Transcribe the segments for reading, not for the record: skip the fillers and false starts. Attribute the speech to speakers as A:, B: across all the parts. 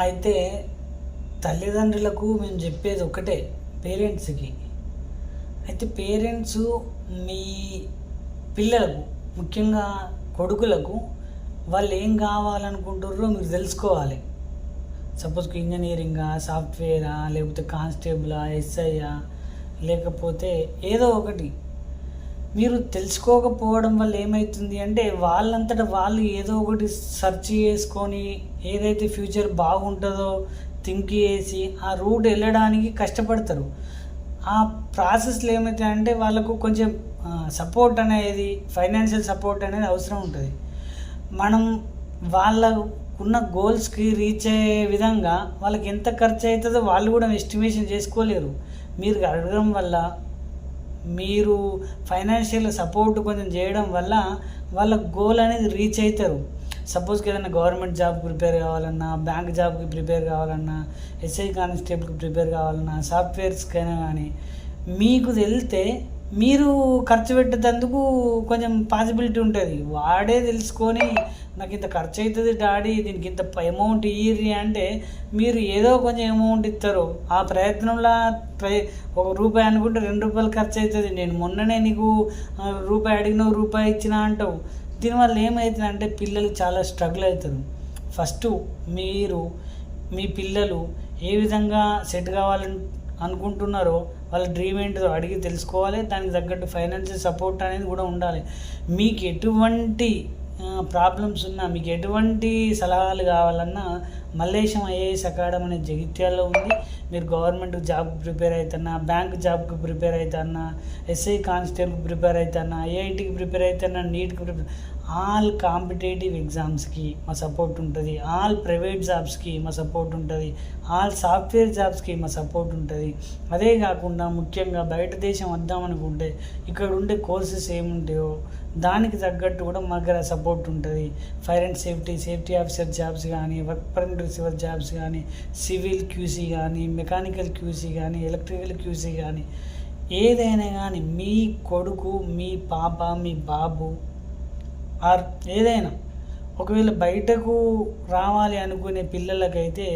A: అయితే తల్లిదండ్రులకు మేము చెప్పేది ఒకటే, పేరెంట్స్కి. అయితే పేరెంట్స్ మీ పిల్లలకు, ముఖ్యంగా కొడుకులకు, వాళ్ళు ఏం కావాలనుకుంటుర్రో మీరు తెలుసుకోవాలి. సపోజ్కి ఇంజనీరింగా, సాఫ్ట్వేరా, లేకపోతే కానిస్టేబులా, ఎస్ఐయా, లేకపోతే ఏదో ఒకటి. మీరు తెలుసుకోకపోవడం వల్ల ఏమవుతుంది అంటే, వాళ్ళంతటా వాళ్ళు ఏదో ఒకటి సెర్చ్ చేసుకొని ఏదైతే ఫ్యూచర్ బాగుంటుందో థింక్ చేసి ఆ రూట్ వెళ్ళడానికి కష్టపడతారు. ఆ ప్రాసెస్లో ఏమవుతాయంటే వాళ్ళకు కొంచెం సపోర్ట్ అనేది, ఫైనాన్షియల్ సపోర్ట్ అనేది అవసరం ఉంటుంది. మనం వాళ్ళకున్న గోల్స్కి రీచ్ అయ్యే విధంగా వాళ్ళకి ఎంత ఖర్చు అవుతుందో వాళ్ళు కూడా ఎస్టిమేషన్ చేసుకోలేరు. మీరు అడగడం వల్ల, మీరు ఫైనాన్షియల్ సపోర్ట్ కొంచెం చేయడం వల్ల వాళ్ళ గోల్ అనేది రీచ్ అవుతారు. సపోజ్కి ఏదైనా గవర్నమెంట్ జాబ్కి ప్రిపేర్ కావాలన్నా, బ్యాంక్ జాబ్కి ప్రిపేర్ కావాలన్నా, ఎస్ఐ కానిస్టేబుల్కి ప్రిపేర్ కావాలన్నా, సాఫ్ట్వేర్స్కైనా కానీ మీకు వెళ్తే మీరు ఖర్చు పెట్టేందుకు కొంచెం పాసిబిలిటీ ఉంటుంది. వాడే తెలుసుకొని నాకు ఇంత ఖర్చు అవుతుంది డాడీ, దీనికి ఇంత అమౌంట్ ఇయ్యి అంటే మీరు ఏదో కొంచెం అమౌంట్ ఇస్తారు. ఆ ప్రయత్నంలో ఒక రూపాయి అనుకుంటే 2 రూపాయలు ఖర్చు అవుతుంది. నేను మొన్ననే నీకు రూపాయి అడిగిన రూపాయి ఇచ్చినా అంటావు. దీనివల్ల ఏమవుతుందంటే పిల్లలు చాలా స్ట్రగుల్ అవుతారు. ఫస్ట్ మీరు మీ పిల్లలు ఏ విధంగా సెట్ కావాలని అనుకుంటున్నారో వాళ్ళ డ్రీమ్ ఏంటో అడిగి తెలుసుకోవాలి. దానికి తగ్గట్టు ఫైనాన్షియల్ సపోర్ట్ అనేది కూడా ఉండాలి. మీకు ఎటువంటి ప్రాబ్లమ్స్ ఉన్నా, మీకు ఎటువంటి సలహాలు కావాలన్నా మల్లేశం ఐఏఎస్ అకాడమీ అనే జగిత్యాలలో ఉంది. మీరు గవర్నమెంట్ జాబ్కి ప్రిపేర్ అవుతున్నా, బ్యాంక్ జాబ్కి ప్రిపేర్ అవుతున్నా, ఎస్ఐ కానిస్టేబుల్కి ప్రిపేర్ అవుతున్నా, ఐఐటికి ప్రిపేర్ అవుతున్నా, నీట్కి ప్రిపేర్, ఆల్ కాంపిటేటివ్ ఎగ్జామ్స్కి మా సపోర్ట్ ఉంటుంది. ఆల్ ప్రైవేట్ జాబ్స్కి మా సపోర్ట్ ఉంటుంది. ఆల్ సాఫ్ట్వేర్ జాబ్స్కి మా సపోర్ట్ ఉంటుంది. అదే కాకుండా ముఖ్యంగా బయట దేశం వద్దామనుకుంటే ఇక్కడ ఉండే కోర్సెస్ ఏముంటాయో దానికి తగ్గట్టు కూడా మా దగ్గర సపోర్ట్ ఉంటుంది. Fire and safety officer jobs కానీ, వర్క్ పర్మిట్ రిసీవర్ జాబ్స్ కానీ, సివిల్ క్యూసీ కానీ, మెకానికల్ క్యూసీ కానీ, ఎలక్ట్రికల్ క్యూసీ కానీ, ఏదైనా కానీ మీ కొడుకు, మీ పాప, మీ బాబు ఆర్ ఏదైనా ఒకవేళ బయటకు రావాలి అనుకునే పిల్లలకైతే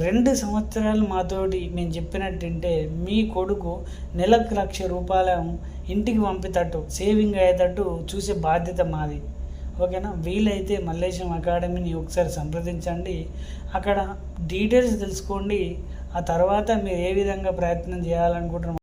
A: 2 సంవత్సరాలు మాతోటి మేము చెప్పినట్టుంటే మీ కొడుకు నెలకు 1,00,000 రూపాయలు ఇంటికి పంపేటట్టు, సేవింగ్ అయ్యేటట్టు చూసే బాధ్యత మాది. ఓకేనా? వీలైతే మల్లేశం అకాడమీని ఒకసారి సంప్రదించండి. అక్కడ డీటెయిల్స్ తెలుసుకోండి. ఆ తర్వాత మీరు ఏ విధంగా ప్రయత్నం చేయాలనుకుంటున్నారు